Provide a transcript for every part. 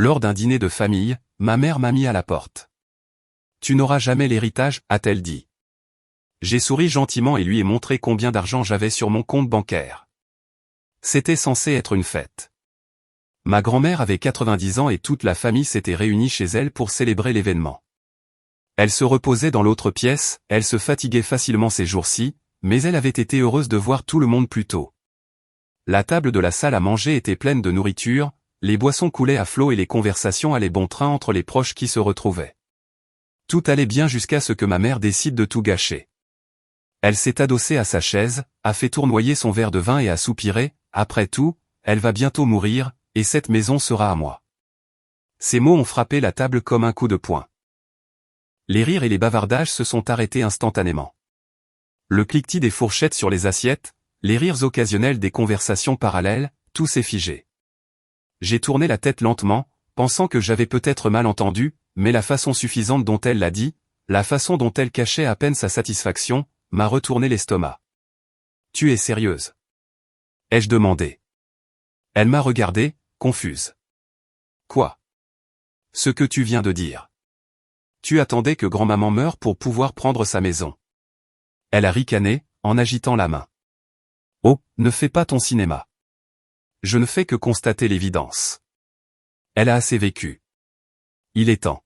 Lors d'un dîner de famille, ma mère m'a mis à la porte. « Tu n'auras jamais l'héritage », a-t-elle dit. J'ai souri gentiment et lui ai montré combien d'argent j'avais sur mon compte bancaire. C'était censé être une fête. Ma grand-mère avait 90 ans et toute la famille s'était réunie chez elle pour célébrer l'événement. Elle se reposait dans l'autre pièce, elle se fatiguait facilement ces jours-ci, mais elle avait été heureuse de voir tout le monde plus tôt. La table de la salle à manger était pleine de nourriture, les boissons coulaient à flot et les conversations allaient bon train entre les proches qui se retrouvaient. Tout allait bien jusqu'à ce que ma mère décide de tout gâcher. Elle s'est adossée à sa chaise, a fait tournoyer son verre de vin et a soupiré, « Après tout, elle va bientôt mourir, et cette maison sera à moi. » Ces mots ont frappé la table comme un coup de poing. Les rires et les bavardages se sont arrêtés instantanément. Le cliquetis des fourchettes sur les assiettes, les rires occasionnels des conversations parallèles, tout s'est figé. J'ai tourné la tête lentement, pensant que j'avais peut-être mal entendu, mais la façon suffisante dont elle l'a dit, la façon dont elle cachait à peine sa satisfaction, m'a retourné l'estomac. « Tu es sérieuse ?» ai-je demandé. Elle m'a regardé, confuse. « Quoi ? Ce que tu viens de dire. Tu attendais que grand-maman meure pour pouvoir prendre sa maison. » Elle a ricané, en agitant la main. « Oh, ne fais pas ton cinéma. Je ne fais que constater l'évidence. Elle a assez vécu. Il est temps. »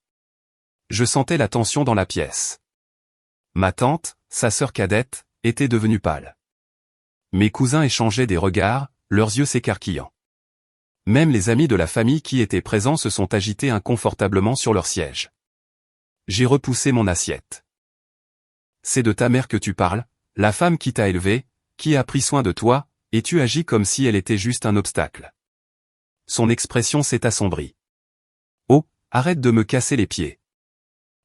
Je sentais la tension dans la pièce. Ma tante, sa sœur cadette, était devenue pâle. Mes cousins échangeaient des regards, leurs yeux s'écarquillant. Même les amis de la famille qui étaient présents se sont agités inconfortablement sur leur siège. J'ai repoussé mon assiette. « C'est de ta mère que tu parles, la femme qui t'a élevé, qui a pris soin de toi, et tu agis comme si elle était juste un obstacle. » Son expression s'est assombrie. « Oh, arrête de me casser les pieds.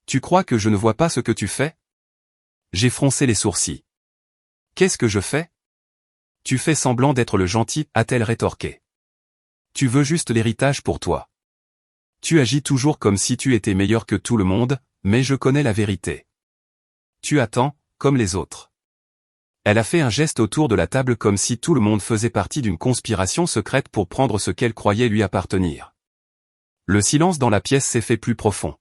Tu crois que je ne vois pas ce que tu fais ? » J'ai froncé les sourcils. « Qu'est-ce que je fais ? » « Tu fais semblant d'être le gentil, a-t-elle rétorqué. « Tu veux juste l'héritage pour toi. Tu agis toujours comme si tu étais meilleur que tout le monde, mais je connais la vérité. Tu attends, comme les autres. » Elle a fait un geste autour de la table comme si tout le monde faisait partie d'une conspiration secrète pour prendre ce qu'elle croyait lui appartenir. Le silence dans la pièce s'est fait plus profond.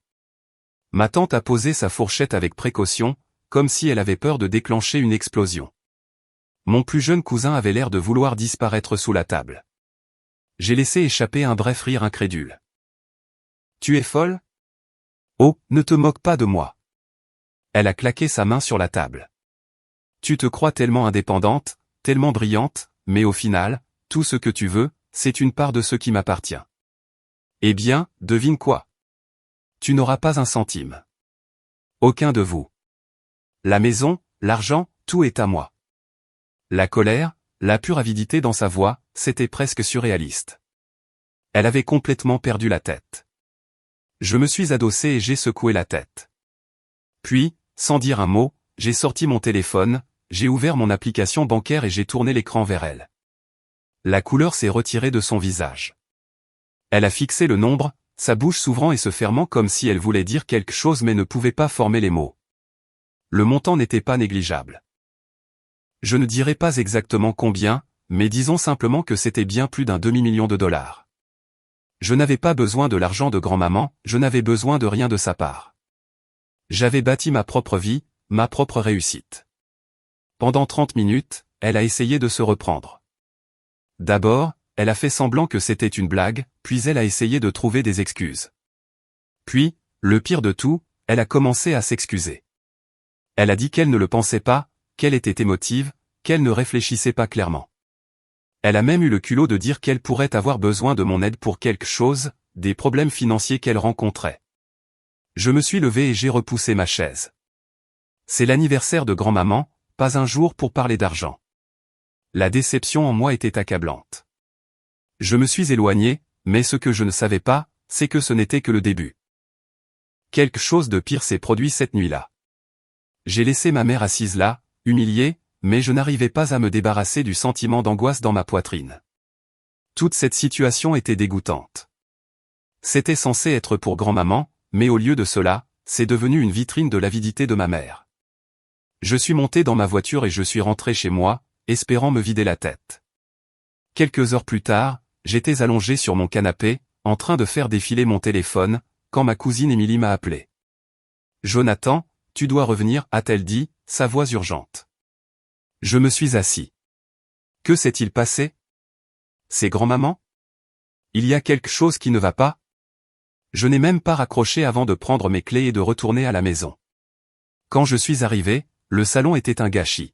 Ma tante a posé sa fourchette avec précaution, comme si elle avait peur de déclencher une explosion. Mon plus jeune cousin avait l'air de vouloir disparaître sous la table. J'ai laissé échapper un bref rire incrédule. « Tu es folle ? Oh, ne te moque pas de moi. » Elle a claqué sa main sur la table. « Tu te crois tellement indépendante, tellement brillante, mais au final, tout ce que tu veux, c'est une part de ce qui m'appartient. Eh bien, devine quoi ? Tu n'auras pas un centime. Aucun de vous. La maison, l'argent, tout est à moi. » La colère, la pure avidité dans sa voix, c'était presque surréaliste. Elle avait complètement perdu la tête. Je me suis adossé et j'ai secoué la tête. Puis, sans dire un mot, j'ai sorti mon téléphone, j'ai ouvert mon application bancaire et j'ai tourné l'écran vers elle. La couleur s'est retirée de son visage. Elle a fixé le nombre, sa bouche s'ouvrant et se fermant comme si elle voulait dire quelque chose mais ne pouvait pas former les mots. Le montant n'était pas négligeable. Je ne dirai pas exactement combien, mais disons simplement que c'était bien plus d'un demi-million de dollars. Je n'avais pas besoin de l'argent de grand-maman, je n'avais besoin de rien de sa part. J'avais bâti ma propre vie, ma propre réussite. Pendant 30 minutes, elle a essayé de se reprendre. D'abord, elle a fait semblant que c'était une blague, puis elle a essayé de trouver des excuses. Puis, le pire de tout, elle a commencé à s'excuser. Elle a dit qu'elle ne le pensait pas, qu'elle était émotive, qu'elle ne réfléchissait pas clairement. Elle a même eu le culot de dire qu'elle pourrait avoir besoin de mon aide pour quelque chose, des problèmes financiers qu'elle rencontrait. Je me suis levé et j'ai repoussé ma chaise. C'est l'anniversaire de grand-maman, pas un jour pour parler d'argent. La déception en moi était accablante. Je me suis éloigné, mais ce que je ne savais pas, c'est que ce n'était que le début. Quelque chose de pire s'est produit cette nuit-là. J'ai laissé ma mère assise là, humiliée, mais je n'arrivais pas à me débarrasser du sentiment d'angoisse dans ma poitrine. Toute cette situation était dégoûtante. C'était censé être pour grand-maman, mais au lieu de cela, c'est devenu une vitrine de l'avidité de ma mère. Je suis monté dans ma voiture et je suis rentré chez moi, espérant me vider la tête. Quelques heures plus tard, j'étais allongé sur mon canapé, en train de faire défiler mon téléphone, quand ma cousine Émilie m'a appelé. « Jonathan, tu dois revenir » a-t-elle dit, sa voix urgente. Je me suis assis. Que s'est-il passé? C'est grand-maman? Il y a quelque chose qui ne va pas? Je n'ai même pas raccroché avant de prendre mes clés et de retourner à la maison. Quand je suis arrivé, le salon était un gâchis.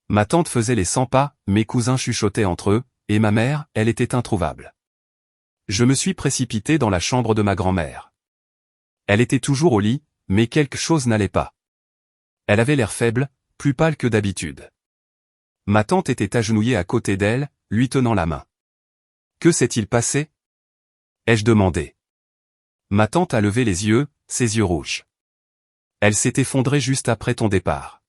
Ma tante faisait les 100 pas, mes cousins chuchotaient entre eux, et ma mère, elle était introuvable. Je me suis précipité dans la chambre de ma grand-mère. Elle était toujours au lit, mais quelque chose n'allait pas. Elle avait l'air faible, plus pâle que d'habitude. Ma tante était agenouillée à côté d'elle, lui tenant la main. « Que s'est-il passé ?» ai-je demandé. Ma tante a levé les yeux, ses yeux rouges. Elle s'est effondrée juste après ton départ.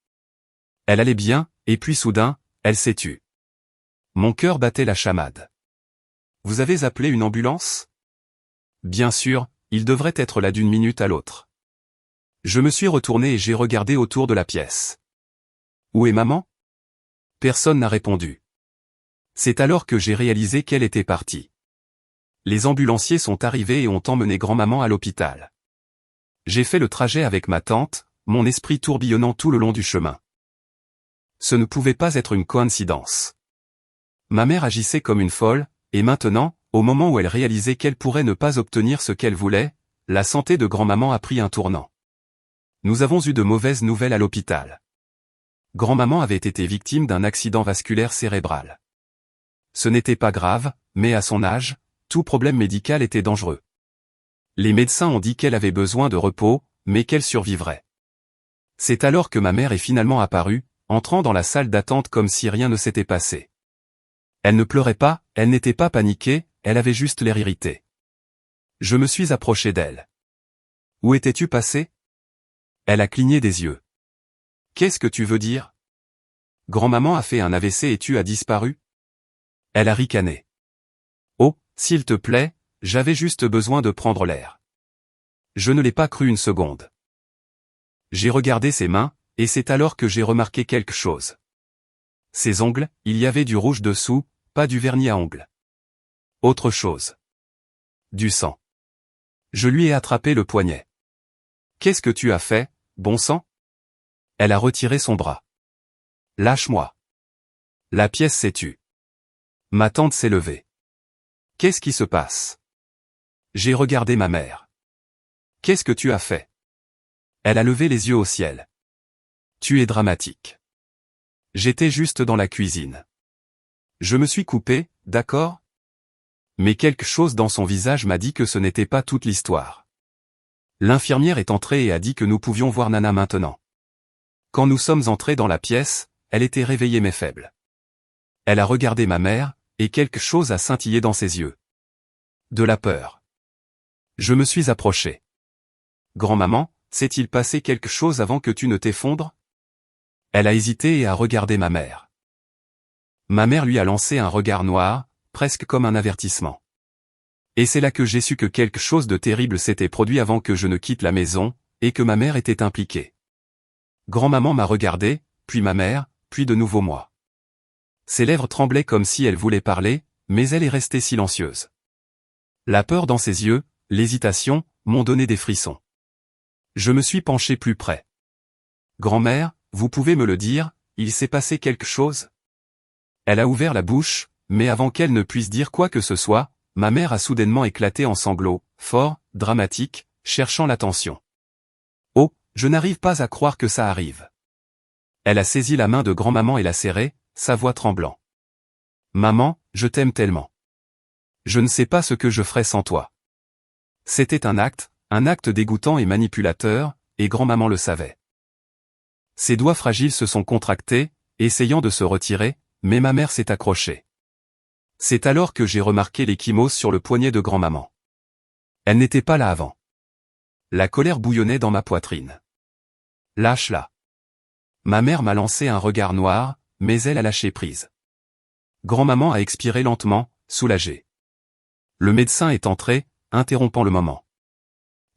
Elle allait bien, et puis soudain, elle s'est tue. Mon cœur battait la chamade. Vous avez appelé une ambulance? Bien sûr, il devrait être là d'une minute à l'autre. Je me suis retourné et j'ai regardé autour de la pièce. Où est maman? Personne n'a répondu. C'est alors que j'ai réalisé qu'elle était partie. Les ambulanciers sont arrivés et ont emmené grand-maman à l'hôpital. J'ai fait le trajet avec ma tante, mon esprit tourbillonnant tout le long du chemin. Ce ne pouvait pas être une coïncidence. Ma mère agissait comme une folle, et maintenant, au moment où elle réalisait qu'elle pourrait ne pas obtenir ce qu'elle voulait, la santé de grand-maman a pris un tournant. Nous avons eu de mauvaises nouvelles à l'hôpital. Grand-maman avait été victime d'un accident vasculaire cérébral. Ce n'était pas grave, mais à son âge, tout problème médical était dangereux. Les médecins ont dit qu'elle avait besoin de repos, mais qu'elle survivrait. C'est alors que ma mère est finalement apparue, entrant dans la salle d'attente comme si rien ne s'était passé. Elle ne pleurait pas, elle n'était pas paniquée, elle avait juste l'air irritée. Je me suis approché d'elle. « Où étais-tu passé ?» Elle a cligné des yeux. « Qu'est-ce que tu veux dire ? Grand-maman a fait un AVC et tu as disparu ?» Elle a ricané. « Oh, s'il te plaît, j'avais juste besoin de prendre l'air. » Je ne l'ai pas cru une seconde. J'ai regardé ses mains, et c'est alors que j'ai remarqué quelque chose. Ses ongles, il y avait du rouge dessous, pas du vernis à ongles. Autre chose. Du sang. Je lui ai attrapé le poignet. « Qu'est-ce que tu as fait, bon sang ?» Elle a retiré son bras. « Lâche-moi. » La pièce s'est tue. Ma tante s'est levée. « Qu'est-ce qui se passe ?» J'ai regardé ma mère. « Qu'est-ce que tu as fait ?» Elle a levé les yeux au ciel. « Tu es dramatique. » J'étais juste dans la cuisine. Je me suis coupé, d'accord? Mais quelque chose dans son visage m'a dit que ce n'était pas toute l'histoire. L'infirmière est entrée et a dit que nous pouvions voir Nana maintenant. Quand nous sommes entrés dans la pièce, elle était réveillée mais faible. Elle a regardé ma mère, et quelque chose a scintillé dans ses yeux. De la peur. Je me suis approché. « Grand-maman, s'est-il passé quelque chose avant que tu ne t'effondres ?» Elle a hésité et a regardé ma mère. Ma mère lui a lancé un regard noir, presque comme un avertissement. Et c'est là que j'ai su que quelque chose de terrible s'était produit avant que je ne quitte la maison, et que ma mère était impliquée. Grand-maman m'a regardé, puis ma mère, puis de nouveau moi. Ses lèvres tremblaient comme si elle voulait parler, mais elle est restée silencieuse. La peur dans ses yeux, l'hésitation, m'ont donné des frissons. Je me suis penché plus près. « Grand-mère, vous pouvez me le dire, il s'est passé quelque chose ?» Elle a ouvert la bouche, mais avant qu'elle ne puisse dire quoi que ce soit, ma mère a soudainement éclaté en sanglots, forts, dramatiques, cherchant l'attention. « Oh, je n'arrive pas à croire que ça arrive. » Elle a saisi la main de grand-maman et l'a serrée, sa voix tremblant. « Maman, je t'aime tellement. Je ne sais pas ce que je ferais sans toi. » C'était un acte dégoûtant et manipulateur, et grand-maman le savait. Ses doigts fragiles se sont contractés, essayant de se retirer, mais ma mère s'est accrochée. C'est alors que j'ai remarqué l'ecchymose sur le poignet de grand-maman. Elle n'était pas là avant. La colère bouillonnait dans ma poitrine. « Lâche-la. » Ma mère m'a lancé un regard noir, mais elle a lâché prise. Grand-maman a expiré lentement, soulagée. Le médecin est entré, interrompant le moment.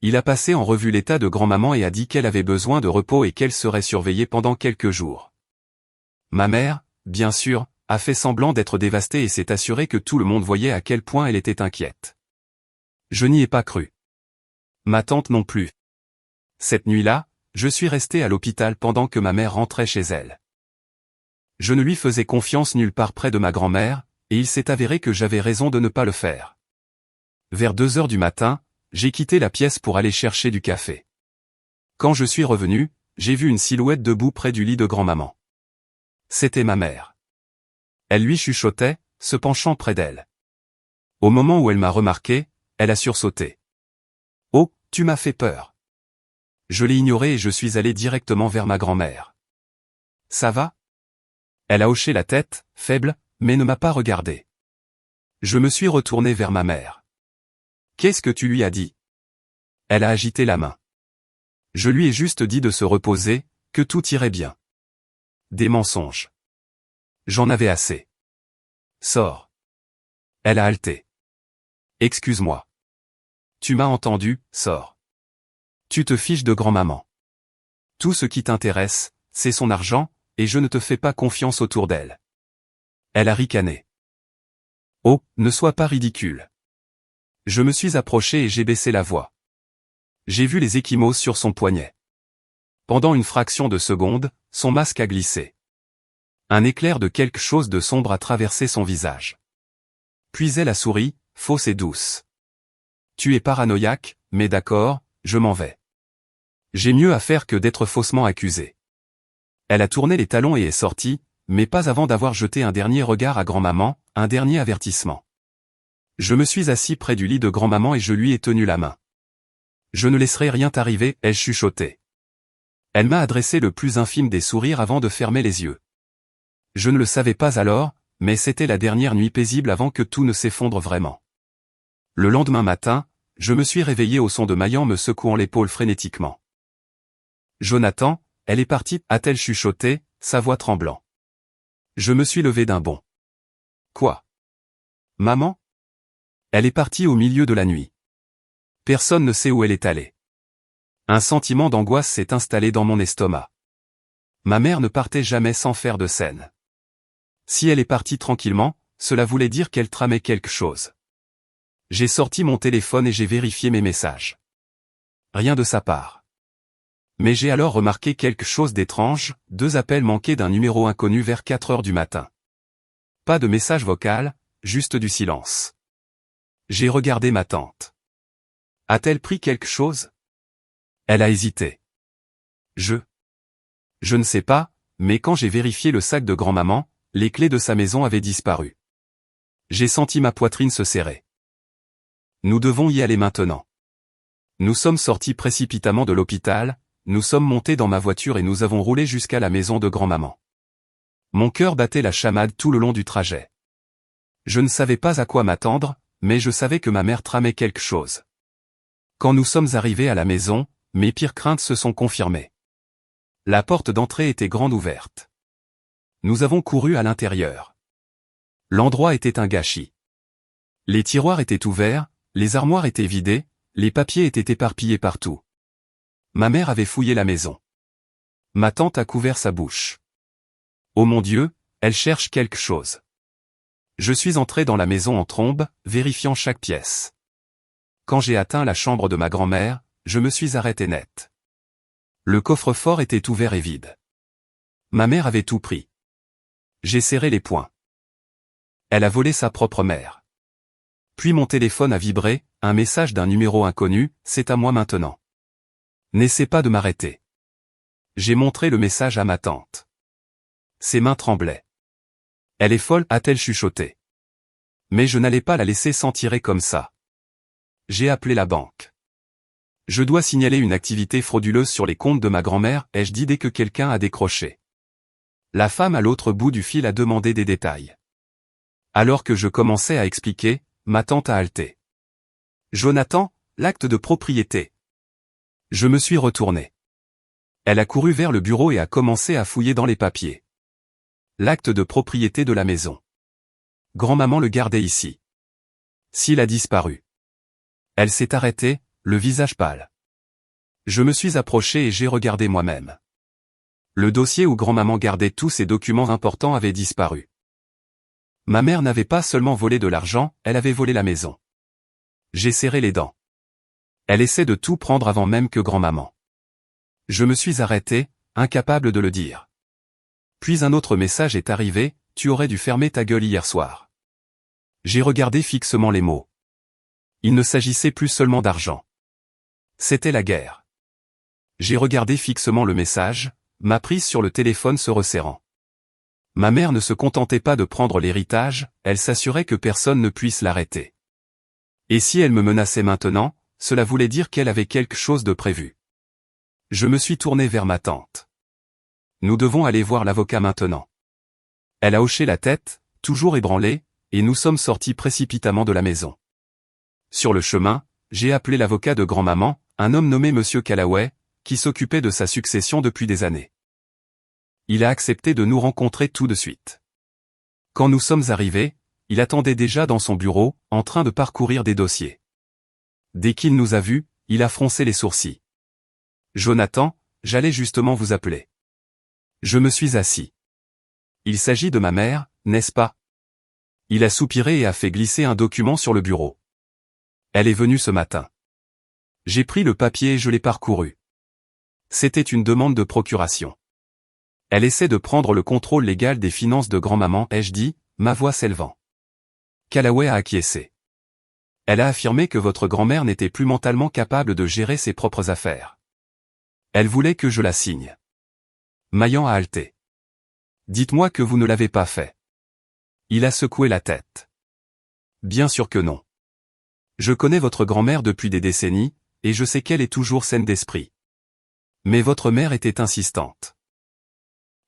Il a passé en revue l'état de grand-maman et a dit qu'elle avait besoin de repos et qu'elle serait surveillée pendant quelques jours. Ma mère, bien sûr, a fait semblant d'être dévastée et s'est assurée que tout le monde voyait à quel point elle était inquiète. Je n'y ai pas cru. Ma tante non plus. Cette nuit-là, je suis resté à l'hôpital pendant que ma mère rentrait chez elle. Je ne lui faisais confiance nulle part près de ma grand-mère, et il s'est avéré que j'avais raison de ne pas le faire. Vers 2 heures du matin, j'ai quitté la pièce pour aller chercher du café. Quand je suis revenu, j'ai vu une silhouette debout près du lit de grand-maman. C'était ma mère. Elle lui chuchotait, se penchant près d'elle. Au moment où elle m'a remarqué, elle a sursauté. « Oh, tu m'as fait peur !» Je l'ai ignoré et je suis allé directement vers ma grand-mère. « Ça va ?» Elle a hoché la tête, faible, mais ne m'a pas regardé. Je me suis retourné vers ma mère. « Qu'est-ce que tu lui as dit ?» Elle a agité la main. Je lui ai juste dit de se reposer, que tout irait bien. Des mensonges. J'en avais assez. Sors. Elle a haleté. Excuse-moi. Tu m'as entendu, sors. Tu te fiches de grand-maman. Tout ce qui t'intéresse, c'est son argent, et je ne te fais pas confiance autour d'elle. Elle a ricané. Oh, ne sois pas ridicule. Je me suis approché et j'ai baissé la voix. J'ai vu les ecchymoses sur son poignet. Pendant une fraction de seconde, son masque a glissé. Un éclair de quelque chose de sombre a traversé son visage. Puis elle a souri, fausse et douce. Tu es paranoïaque, mais d'accord, je m'en vais. J'ai mieux à faire que d'être faussement accusé. Elle a tourné les talons et est sortie, mais pas avant d'avoir jeté un dernier regard à grand-maman, un dernier avertissement. Je me suis assis près du lit de grand-maman et je lui ai tenu la main. Je ne laisserai rien t'arriver, ai-je chuchoté. Elle m'a adressé le plus infime des sourires avant de fermer les yeux. Je ne le savais pas alors, mais c'était la dernière nuit paisible avant que tout ne s'effondre vraiment. Le lendemain matin, je me suis réveillé au son de Mayan me secouant l'épaule frénétiquement. « Jonathan, elle est partie » a-t-elle chuchoté, sa voix tremblant. Je me suis levé d'un bond. « Quoi ? Maman ? Elle est partie au milieu de la nuit. Personne ne sait où elle est allée. » Un sentiment d'angoisse s'est installé dans mon estomac. Ma mère ne partait jamais sans faire de scène. Si elle est partie tranquillement, cela voulait dire qu'elle tramait quelque chose. J'ai sorti mon téléphone et j'ai vérifié mes messages. Rien de sa part. Mais j'ai alors remarqué quelque chose d'étrange, 2 appels manqués d'un numéro inconnu vers 4 heures du matin. Pas de message vocal, juste du silence. J'ai regardé ma tante. A-t-elle pris quelque chose ? Elle a hésité. Je ne sais pas, mais quand j'ai vérifié le sac de grand-maman, les clés de sa maison avaient disparu. J'ai senti ma poitrine se serrer. Nous devons y aller maintenant. Nous sommes sortis précipitamment de l'hôpital, nous sommes montés dans ma voiture et nous avons roulé jusqu'à la maison de grand-maman. Mon cœur battait la chamade tout le long du trajet. Je ne savais pas à quoi m'attendre, mais je savais que ma mère tramait quelque chose. Quand nous sommes arrivés à la maison, mes pires craintes se sont confirmées. La porte d'entrée était grande ouverte. Nous avons couru à l'intérieur. L'endroit était un gâchis. Les tiroirs étaient ouverts, les armoires étaient vidées, les papiers étaient éparpillés partout. Ma mère avait fouillé la maison. Ma tante a couvert sa bouche. Oh mon Dieu, elle cherche quelque chose. Je suis entré dans la maison en trombe, vérifiant chaque pièce. Quand j'ai atteint la chambre de ma grand-mère, je me suis arrêté net. Le coffre-fort était ouvert et vide. Ma mère avait tout pris. J'ai serré les poings. Elle a volé sa propre mère. Puis mon téléphone a vibré, un message d'un numéro inconnu, c'est à moi maintenant. N'essaie pas de m'arrêter. J'ai montré le message à ma tante. Ses mains tremblaient. Elle est folle, a-t-elle chuchoté. Mais je n'allais pas la laisser s'en tirer comme ça. J'ai appelé la banque. Je dois signaler une activité frauduleuse sur les comptes de ma grand-mère, ai-je dit dès que quelqu'un a décroché. La femme à l'autre bout du fil a demandé des détails. Alors que je commençais à expliquer, ma tante a halté. Jonathan, l'acte de propriété. Je me suis retourné. Elle a couru vers le bureau et a commencé à fouiller dans les papiers. L'acte de propriété de la maison. Grand-maman le gardait ici. S'il a disparu. Elle s'est arrêtée, le visage pâle. Je me suis approché et j'ai regardé moi-même. Le dossier où grand-maman gardait tous ses documents importants avait disparu. Ma mère n'avait pas seulement volé de l'argent, elle avait volé la maison. J'ai serré les dents. Elle essaie de tout prendre avant même que grand-maman. Je me suis arrêté, incapable de le dire. Puis un autre message est arrivé, tu aurais dû fermer ta gueule hier soir. J'ai regardé fixement les mots. Il ne s'agissait plus seulement d'argent. C'était la guerre. J'ai regardé fixement le message, ma prise sur le téléphone se resserrant. Ma mère ne se contentait pas de prendre l'héritage, elle s'assurait que personne ne puisse l'arrêter. Et si elle me menaçait maintenant, cela voulait dire qu'elle avait quelque chose de prévu. Je me suis tourné vers ma tante. Nous devons aller voir l'avocat maintenant. Elle a hoché la tête, toujours ébranlée, et nous sommes sortis précipitamment de la maison. Sur le chemin, j'ai appelé l'avocat de grand-maman, un homme nommé Monsieur Callaway, qui s'occupait de sa succession depuis des années. Il a accepté de nous rencontrer tout de suite. Quand nous sommes arrivés, il attendait déjà dans son bureau, en train de parcourir des dossiers. Dès qu'il nous a vus, il a froncé les sourcils. « Jonathan, j'allais justement vous appeler. » Je me suis assis. « Il s'agit de ma mère, n'est-ce pas ?» Il a soupiré et a fait glisser un document sur le bureau. « Elle est venue ce matin. » J'ai pris le papier et je l'ai parcouru. C'était une demande de procuration. Elle essaie de prendre le contrôle légal des finances de grand-maman, ai-je dit, ma voix s'élevant. Callaway a acquiescé. Elle a affirmé que votre grand-mère n'était plus mentalement capable de gérer ses propres affaires. Elle voulait que je la signe. Mayan a halté. Dites-moi que vous ne l'avez pas fait. Il a secoué la tête. Bien sûr que non. Je connais votre grand-mère depuis des décennies, et je sais qu'elle est toujours saine d'esprit. Mais votre mère était insistante.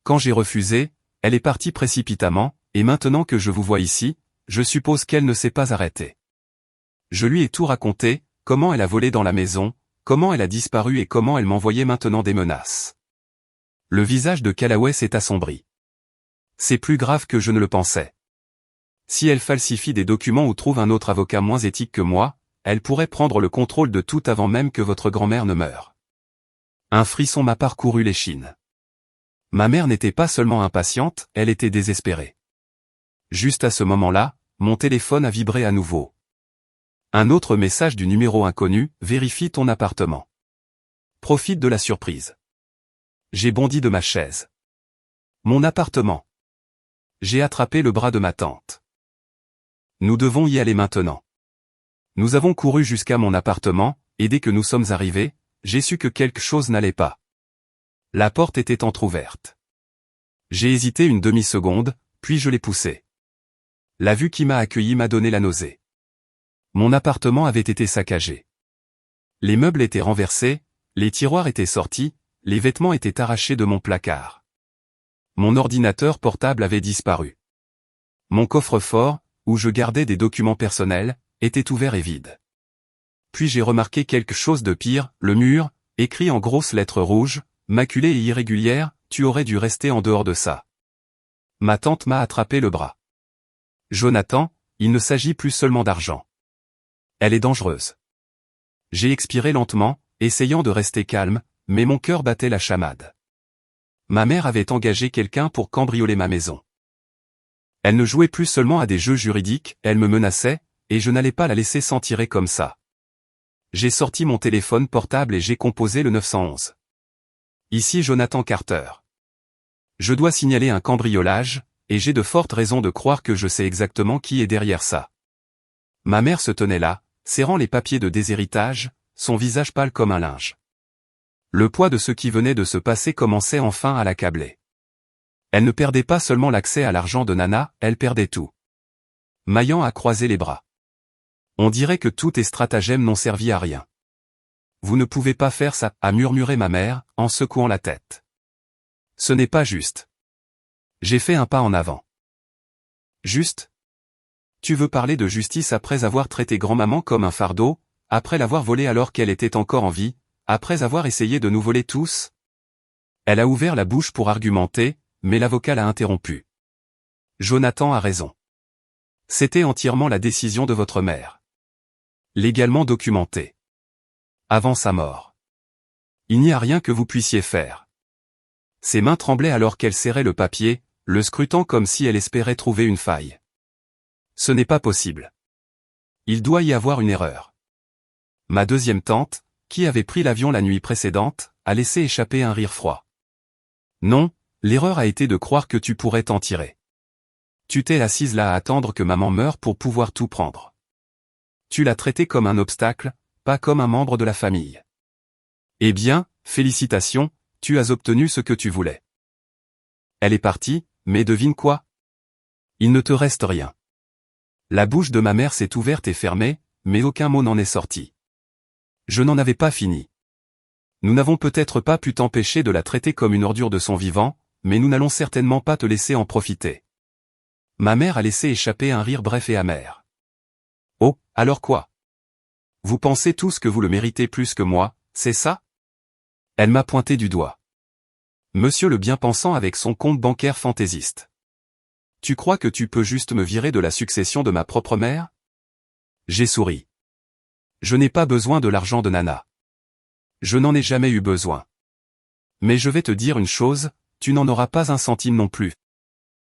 Quand j'ai refusé, elle est partie précipitamment, et maintenant que je vous vois ici, je suppose qu'elle ne s'est pas arrêtée. Je lui ai tout raconté, comment elle a volé dans la maison, comment elle a disparu et comment elle m'envoyait maintenant des menaces. Le visage de Callaway s'est assombri. C'est plus grave que je ne le pensais. Si elle falsifie des documents ou trouve un autre avocat moins éthique que moi, elle pourrait prendre le contrôle de tout avant même que votre grand-mère ne meure. Un frisson m'a parcouru l'échine. Ma mère n'était pas seulement impatiente, elle était désespérée. Juste à ce moment-là, mon téléphone a vibré à nouveau. Un autre message du numéro inconnu, vérifie ton appartement. Profite de la surprise. J'ai bondi de ma chaise. Mon appartement. J'ai attrapé le bras de ma tante. Nous devons y aller maintenant. Nous avons couru jusqu'à mon appartement, et dès que nous sommes arrivés, j'ai su que quelque chose n'allait pas. La porte était entr'ouverte. J'ai hésité une demi-seconde, puis je l'ai poussée. La vue qui m'a accueilli m'a donné la nausée. Mon appartement avait été saccagé. Les meubles étaient renversés, les tiroirs étaient sortis, les vêtements étaient arrachés de mon placard. Mon ordinateur portable avait disparu. Mon coffre-fort, où je gardais des documents personnels, était ouvert et vide. Puis j'ai remarqué quelque chose de pire, le mur, écrit en grosses lettres rouges, maculées et irrégulières, tu aurais dû rester en dehors de ça. Ma tante m'a attrapé le bras. Jonathan, il ne s'agit plus seulement d'argent. Elle est dangereuse. J'ai expiré lentement, essayant de rester calme, mais mon cœur battait la chamade. Ma mère avait engagé quelqu'un pour cambrioler ma maison. Elle ne jouait plus seulement à des jeux juridiques, elle me menaçait, et je n'allais pas la laisser s'en tirer comme ça. J'ai sorti mon téléphone portable et j'ai composé le 911. Ici Jonathan Carter. Je dois signaler un cambriolage, et j'ai de fortes raisons de croire que je sais exactement qui est derrière ça. Ma mère se tenait là, serrant les papiers de déshéritage, son visage pâle comme un linge. Le poids de ce qui venait de se passer commençait enfin à l'accabler. Elle ne perdait pas seulement l'accès à l'argent de Nana, elle perdait tout. Mayan a croisé les bras. On dirait que tous tes stratagèmes n'ont servi à rien. Vous ne pouvez pas faire ça, a murmuré ma mère, en secouant la tête. Ce n'est pas juste. J'ai fait un pas en avant. Juste? Tu veux parler de justice après avoir traité grand-maman comme un fardeau, après l'avoir volée alors qu'elle était encore en vie, après avoir essayé de nous voler tous? Elle a ouvert la bouche pour argumenter, mais l'avocat l'a interrompu. Jonathan a raison. C'était entièrement la décision de votre mère. Légalement documentée. Avant sa mort. Il n'y a rien que vous puissiez faire. Ses mains tremblaient alors qu'elle serrait le papier, le scrutant comme si elle espérait trouver une faille. Ce n'est pas possible. Il doit y avoir une erreur. Ma deuxième tante, qui avait pris l'avion la nuit précédente, a laissé échapper un rire froid. Non, l'erreur a été de croire que tu pourrais t'en tirer. Tu t'es assise là à attendre que maman meure pour pouvoir tout prendre. Tu l'as traité comme un obstacle, pas comme un membre de la famille. Eh bien, félicitations, tu as obtenu ce que tu voulais. Elle est partie, mais devine quoi? Il ne te reste rien. La bouche de ma mère s'est ouverte et fermée, mais aucun mot n'en est sorti. Je n'en avais pas fini. Nous n'avons peut-être pas pu t'empêcher de la traiter comme une ordure de son vivant, mais nous n'allons certainement pas te laisser en profiter. Ma mère a laissé échapper un rire bref et amer. Oh, alors quoi? Vous pensez tous que vous le méritez plus que moi, c'est ça? Elle m'a pointé du doigt. Monsieur le bien-pensant avec son compte bancaire fantaisiste. Tu crois que tu peux juste me virer de la succession de ma propre mère? J'ai souri. Je n'ai pas besoin de l'argent de Nana. Je n'en ai jamais eu besoin. Mais je vais te dire une chose, tu n'en auras pas un centime non plus.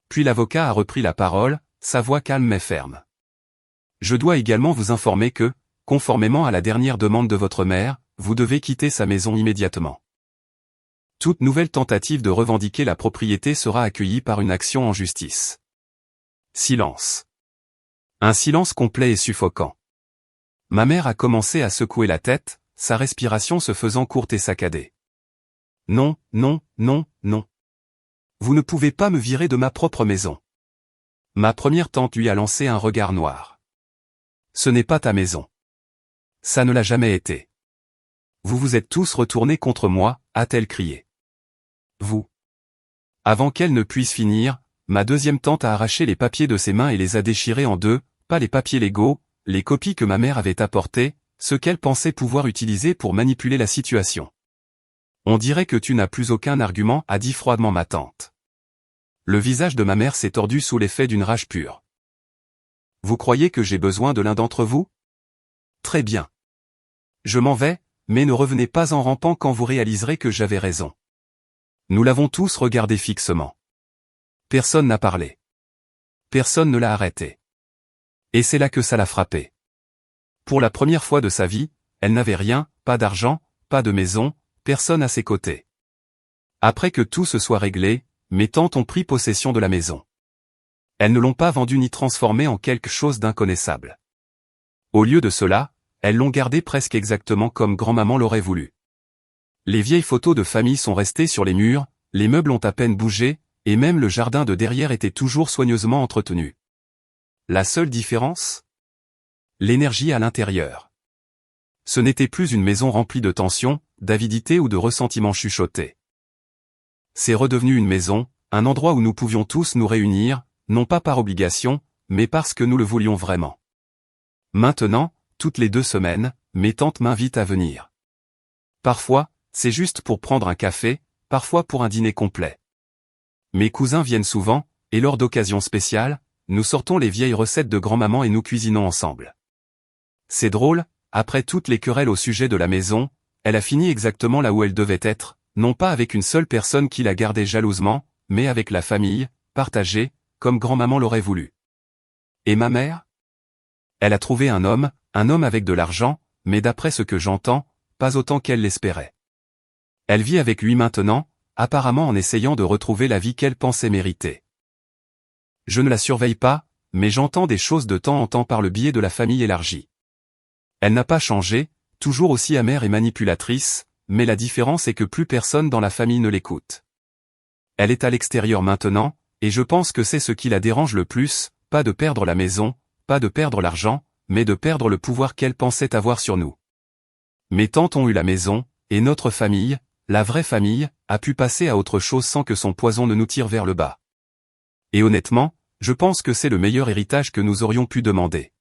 Puis l'avocat a repris la parole, sa voix calme mais ferme. Je dois également vous informer que, conformément à la dernière demande de votre mère, vous devez quitter sa maison immédiatement. Toute nouvelle tentative de revendiquer la propriété sera accueillie par une action en justice. Silence. Un silence complet et suffocant. Ma mère a commencé à secouer la tête, sa respiration se faisant courte et saccadée. Non, non, non, non. Vous ne pouvez pas me virer de ma propre maison. Ma première tante lui a lancé un regard noir. Ce n'est pas ta maison. Ça ne l'a jamais été. Vous vous êtes tous retournés contre moi, a-t-elle crié. Vous. Avant qu'elle ne puisse finir, ma deuxième tante a arraché les papiers de ses mains et les a déchirés en deux, pas les papiers légaux, les copies que ma mère avait apportées, ce qu'elle pensait pouvoir utiliser pour manipuler la situation. On dirait que tu n'as plus aucun argument, a dit froidement ma tante. Le visage de ma mère s'est tordu sous l'effet d'une rage pure. Vous croyez que j'ai besoin de l'un d'entre vous? Très bien. Je m'en vais, mais ne revenez pas en rampant quand vous réaliserez que j'avais raison. Nous l'avons tous regardé fixement. Personne n'a parlé. Personne ne l'a arrêté. Et c'est là que ça l'a frappé. Pour la première fois de sa vie, elle n'avait rien, pas d'argent, pas de maison, personne à ses côtés. Après que tout se soit réglé, mes tantes ont pris possession de la maison. Elles ne l'ont pas vendue ni transformée en quelque chose d'inconnaissable. Au lieu de cela, elles l'ont gardée presque exactement comme grand-maman l'aurait voulu. Les vieilles photos de famille sont restées sur les murs, les meubles ont à peine bougé, et même le jardin de derrière était toujours soigneusement entretenu. La seule différence? L'énergie à l'intérieur. Ce n'était plus une maison remplie de tension, d'avidité ou de ressentiments chuchotés. C'est redevenu une maison, un endroit où nous pouvions tous nous réunir, non pas par obligation, mais parce que nous le voulions vraiment. Maintenant, toutes les 2 semaines, mes tantes m'invitent à venir. Parfois, c'est juste pour prendre un café, parfois pour un dîner complet. Mes cousins viennent souvent, et lors d'occasions spéciales, nous sortons les vieilles recettes de grand-maman et nous cuisinons ensemble. C'est drôle, après toutes les querelles au sujet de la maison, elle a fini exactement là où elle devait être, non pas avec une seule personne qui la gardait jalousement, mais avec la famille, partagée, comme grand-maman l'aurait voulu. Et ma mère? Elle a trouvé un homme avec de l'argent, mais d'après ce que j'entends, pas autant qu'elle l'espérait. Elle vit avec lui maintenant, apparemment en essayant de retrouver la vie qu'elle pensait mériter. Je ne la surveille pas, mais j'entends des choses de temps en temps par le biais de la famille élargie. Elle n'a pas changé, toujours aussi amère et manipulatrice, mais la différence est que plus personne dans la famille ne l'écoute. Elle est à l'extérieur maintenant, et je pense que c'est ce qui la dérange le plus, pas de perdre la maison, pas de perdre l'argent, mais de perdre le pouvoir qu'elle pensait avoir sur nous. Mes tantes ont eu la maison, et notre famille, la vraie famille, a pu passer à autre chose sans que son poison ne nous tire vers le bas. Et honnêtement, je pense que c'est le meilleur héritage que nous aurions pu demander.